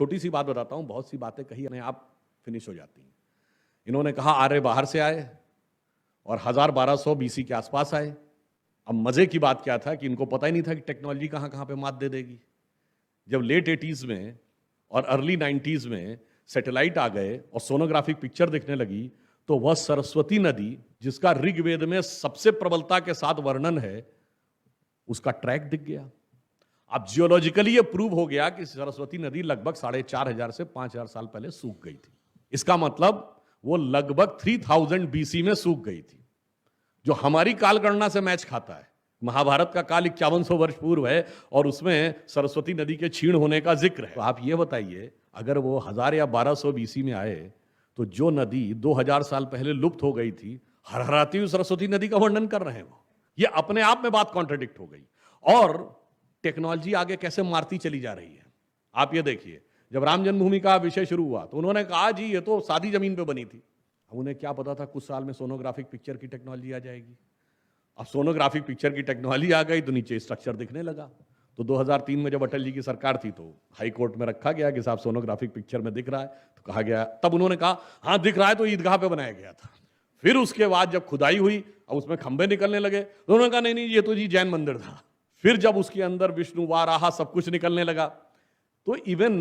छोटी सी बात बताता हूं, बहुत सी बातें कही अपने आप फिनिश हो जाती हैं। इन्होंने कहा आर्य बाहर से आए और 1200 बीसी के आसपास आए। अब मजे की बात क्या था कि इनको पता ही नहीं था कि टेक्नोलॉजी कहां कहां पे मात दे देगी। जब लेट 80s में और अर्ली 90s में सैटेलाइट आ गए और सोनोग्राफिक पिक्चर दिखने लगी, तो वह सरस्वती नदी, जिसका ऋग्वेद में सबसे प्रबलता के साथ वर्णन है, उसका ट्रैक दिख गया। अब जियोलॉजिकली ये प्रूव हो गया कि सरस्वती नदी लगभग 4500 से 5000 साल पहले सूख गई थी। इसका मतलब वो लगभग 3000 बीसी में सूख गई थी, जो हमारी कालगणना से मैच खाता है। महाभारत का काल 5100 वर्ष पूर्व है और उसमें सरस्वती नदी के क्षीण होने का जिक्र है। तो आप ये बताइए, अगर वो 1000 या 1200 बीसी में आए, तो जो नदी 2000 साल पहले लुप्त हो गई थी, हरहराती हुई सरस्वती नदी का वर्णन कर रहे हैं वो। ये अपने आप में बात कॉन्ट्रडिक्ट हो गई। और टेक्नोलॉजी आगे कैसे मारती चली जा रही है। आप ये देखिए, जब राम जन्मभूमि का विषय शुरू हुआ तो उन्होंने कहा जी ये तो सादी जमीन पे बनी थी। अब उन्हें क्या पता था कुछ साल में सोनोग्राफिक पिक्चर की टेक्नोलॉजी आ जाएगी। अब सोनोग्राफिक पिक्चर की टेक्नोलॉजी आ गई तो नीचे स्ट्रक्चर दिखने लगा। तो 2003 में जब अटल जी की सरकार थी तो हाई कोर्ट में रखा गया कि साहब सोनोग्राफिक पिक्चर में दिख रहा है, तो कहा गया, तब उन्होंने कहा हाँ दिख रहा है, तो ईदगाह पे बनाया गया था। फिर उसके बाद जब खुदाई हुई और उसमें खंभे निकलने लगे तो उन्होंने कहा नहीं नहीं ये तो जी जैन मंदिर था। फिर जब उसके अंदर विष्णु वाराह सब कुछ निकलने लगा, तो इवन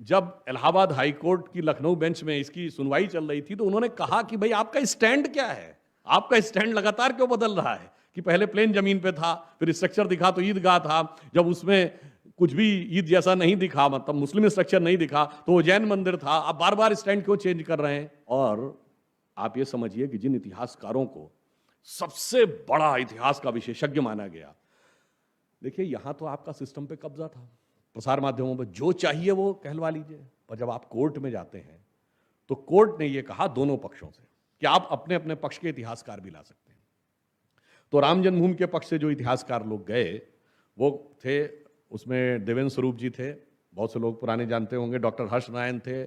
जब इलाहाबाद हाई कोर्ट की लखनऊ बेंच में इसकी सुनवाई चल रही थी तो उन्होंने कहा कि भाई आपका स्टैंड क्या है, आपका स्टैंड लगातार क्यों बदल रहा है कि पहले प्लेन जमीन पे था, फिर स्ट्रक्चर दिखा तो ईदगाह था, जब उसमें कुछ भी ईद जैसा नहीं दिखा, मतलब मुस्लिम स्ट्रक्चर नहीं दिखा तो वो जैन मंदिर था। आप बार बार स्टैंड क्यों चेंज कर रहे हैं। और आप ये समझिए कि जिन इतिहासकारों को सबसे बड़ा इतिहास का विशेषज्ञ माना गया, देखिए यहां तो आपका सिस्टम पे कब्जा था, प्रसार माध्यमों पर जो चाहिए वो कहलवा लीजिए। पर जब आप कोर्ट में जाते हैं तो कोर्ट ने ये कहा दोनों पक्षों से कि आप अपने अपने पक्ष के इतिहासकार भी ला सकते हैं। तो राम जन्मभूमि के पक्ष से जो इतिहासकार लोग गए वो थे, उसमें देवेंद्र स्वरूप जी थे, बहुत से लोग पुराने जानते होंगे, डॉक्टर हर्ष नारायण थे,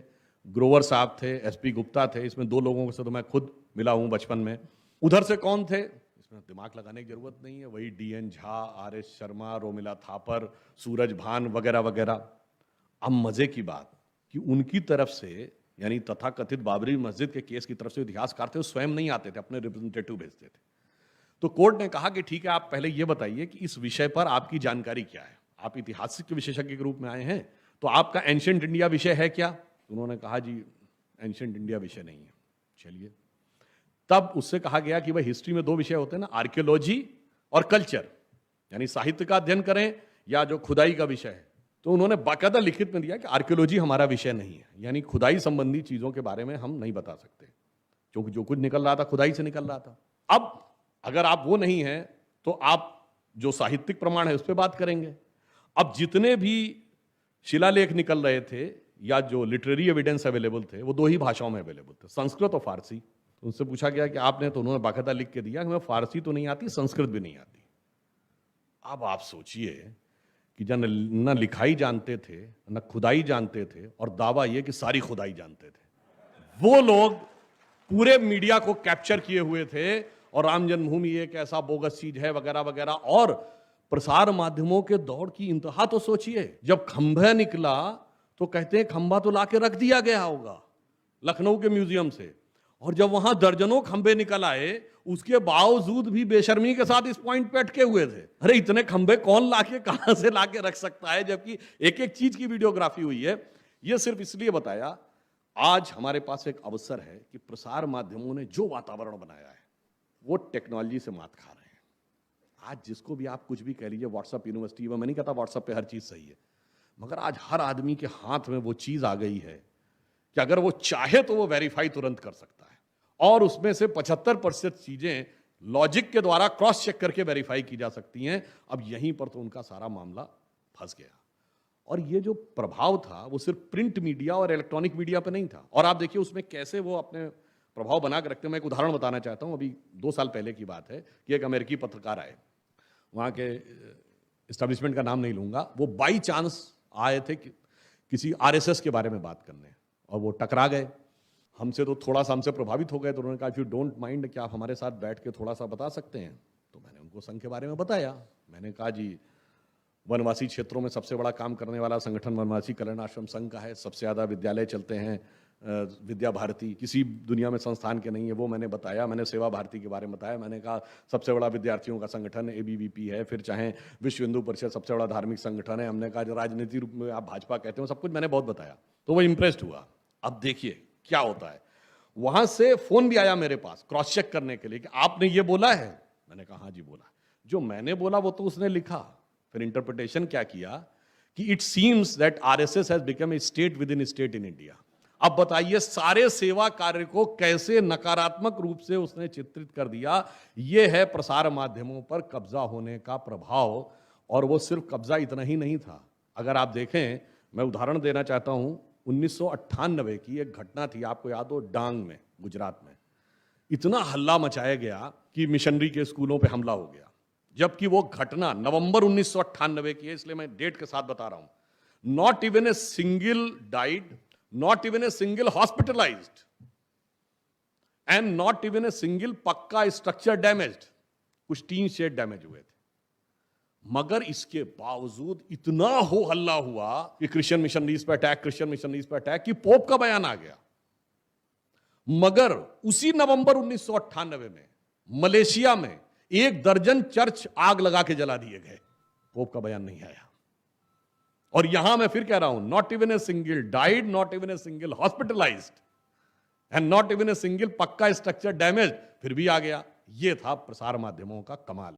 ग्रोवर साहब थे, एसपी गुप्ता थे। इसमें दो लोगों से तो मैं खुद मिला हूं बचपन में। उधर से कौन थे, इसमें दिमाग लगाने की जरूरत नहीं है, वही डीएन झा, आर.एस. शर्मा, रोमिला थापर, सूरज भान वगैरह वगैरह। अब मजे की बात कि उनकी तरफ से, यानी तथाकथित बाबरी मस्जिद के केस की तरफ से इतिहासकार थे, वो स्वयं नहीं आते थे, अपने रिप्रेजेंटेटिव भेजते थे। तो कोर्ट ने कहा कि ठीक है, आप पहले ये बताइए कि इस विषय पर आपकी जानकारी क्या है, आप इतिहासिक विशेषज्ञ के रूप में आए हैं तो आपका एंशिएंट इंडिया विषय है क्या। उन्होंने कहा जी एंशिएंट इंडिया विषय नहीं है। चलिए, तब उससे कहा गया कि भाई हिस्ट्री में दो विषय होते हैं ना, आर्कियोलॉजी और कल्चर, यानी साहित्य का अध्ययन करें या जो खुदाई का विषय है। तो उन्होंने बाकायदा लिखित में दिया कि आर्कियोलॉजी हमारा विषय नहीं है, यानी खुदाई संबंधी चीजों के बारे में हम नहीं बता सकते, क्योंकि जो कुछ निकल रहा था खुदाई से निकल रहा था। अब अगर आप वो नहीं है तो आप जो साहित्यिक प्रमाण है उस पर बात करेंगे। अब जितने भी शिलालेख निकल रहे थे या जो लिटरेरी एविडेंस अवेलेबल थे वो दो ही भाषाओं में अवेलेबल थे, संस्कृत और फारसी। उनसे पूछा गया कि आपने, तो उन्होंने बाकायदा लिख के दिया कि हमें फारसी तो नहीं आती, संस्कृत भी नहीं आती। अब आप सोचिए कि जन न लिखाई जानते थे न खुदाई जानते थे, और दावा यह कि सारी खुदाई जानते थे। वो लोग पूरे मीडिया को कैप्चर किए हुए थे और राम जन्मभूमि एक ऐसा बोगस चीज है वगैरह वगैरह। और प्रसार माध्यमों के दौड़ की इंतहा तो सोचिए, जब खंभा निकला तो कहते हैं खंभा तो लाके रख दिया गया होगा लखनऊ के म्यूजियम से, और जब वहां दर्जनों खंभे निकल आए उसके बावजूद भी बेशर्मी के साथ इस पॉइंट पे अटके हुए थे। अरे इतने खंभे कौन लाके कहां से लाके रख सकता है, जबकि एक एक चीज की वीडियोग्राफी हुई है। यह सिर्फ इसलिए बताया, आज हमारे पास एक अवसर है कि प्रसार माध्यमों ने जो वातावरण बनाया है वो टेक्नोलॉजी से मात खा रहे हैं। आज जिसको भी आप कुछ भी कह लीजिए, व्हाट्सएप यूनिवर्सिटी, मैं नहीं कहता व्हाट्सएप पे हर चीज सही है, मगर आज हर आदमी के हाथ में वो चीज आ गई है कि अगर वो चाहे तो वो वेरीफाई तुरंत कर सकता है, और उसमें से 75% चीजें लॉजिक के द्वारा क्रॉस चेक करके वेरीफाई की जा सकती हैं। अब यहीं पर तो उनका सारा मामला फंस गया। और ये जो प्रभाव था वो सिर्फ प्रिंट मीडिया और इलेक्ट्रॉनिक मीडिया पे नहीं था। और आप देखिए उसमें कैसे वो अपने प्रभाव बना के रखते हैं। मैं एक उदाहरण बताना चाहता हूं। अभी 2 साल पहले की बात है कि एक अमेरिकी पत्रकार आए, वहाँ के एस्टेब्लिशमेंट का नाम नहीं लूंगा, वो बाई चांस आए थे कि किसी आरएसएस के बारे में बात करने, और वो टकरा गए हमसे, तो थोड़ा सा हमसे प्रभावित हो गए। तो उन्होंने कहा इफ यू डोंट माइंड, क्या आप हमारे साथ बैठ के थोड़ा सा बता सकते हैं। तो मैंने उनको संघ के बारे में बताया। मैंने कहा जी वनवासी क्षेत्रों में सबसे बड़ा काम करने वाला संगठन वनवासी कल्याण आश्रम संघ का है। सबसे ज़्यादा विद्यालय चलते हैं विद्या भारती, किसी दुनिया में संस्थान के नहीं है, वो मैंने बताया। मैंने सेवा भारती के बारे में बताया। मैंने कहा सबसे बड़ा विद्यार्थियों का संगठन ABVP है। फिर चाहे विश्व हिंदू परिषद सबसे बड़ा धार्मिक संगठन है। हमने कहा जो राजनीति रूप में आप भाजपा कहते हो, सब कुछ मैंने बहुत बताया, तो वो इम्प्रेस्ड हुआ। अब देखिए क्या होता है। वहां से फोन भी आया मेरे पास क्रॉस चेक करने के लिए कि आपने ये बोला है। मैंने कहा हाँ जी बोला। जो मैंने बोला वो तो उसने लिखा। फिर इंटरप्रिटेशन क्या किया कि it seems that RSS has become a state with in state in India. अब बताइए सारे सेवा कार्य को कैसे नकारात्मक रूप से उसने चित्रित कर दिया। यह है प्रसार माध्यमों पर कब्जा होने का प्रभाव। और वो सिर्फ कब्जा इतना ही नहीं था। अगर आप देखें, मैं उदाहरण देना चाहता हूं, 1998 की एक घटना थी, आपको याद हो, डांग में, गुजरात में इतना हल्ला मचाया गया कि मिशनरी के स्कूलों पे हमला हो गया। जबकि वो घटना नवंबर 1998 की है, इसलिए मैं डेट के साथ बता रहा हूं। Not even a single died, not even a single hospitalised, and not even a single पक्का स्ट्रक्चर डैमेज्ड। कुछ टीन शेड डैमेज हुए थे। मगर इसके बावजूद इतना हो हल्ला हुआ कि क्रिश्चियन मिशनरीज पर अटैक, क्रिश्चियन मिशनरीज पर अटैक, कि पोप का बयान आ गया। मगर उसी नवंबर 1998 में मलेशिया में 1 दर्जन चर्च आग लगा के जला दिए गए। पोप का बयान नहीं आया। और यहां मैं फिर कह रहा हूं, not even a single died, not even a single hospitalised, and not even a single पक्का स्ट्रक्चर डैमेज, फिर भी आ गया। यह था प्रसार माध्यमों का कमाल।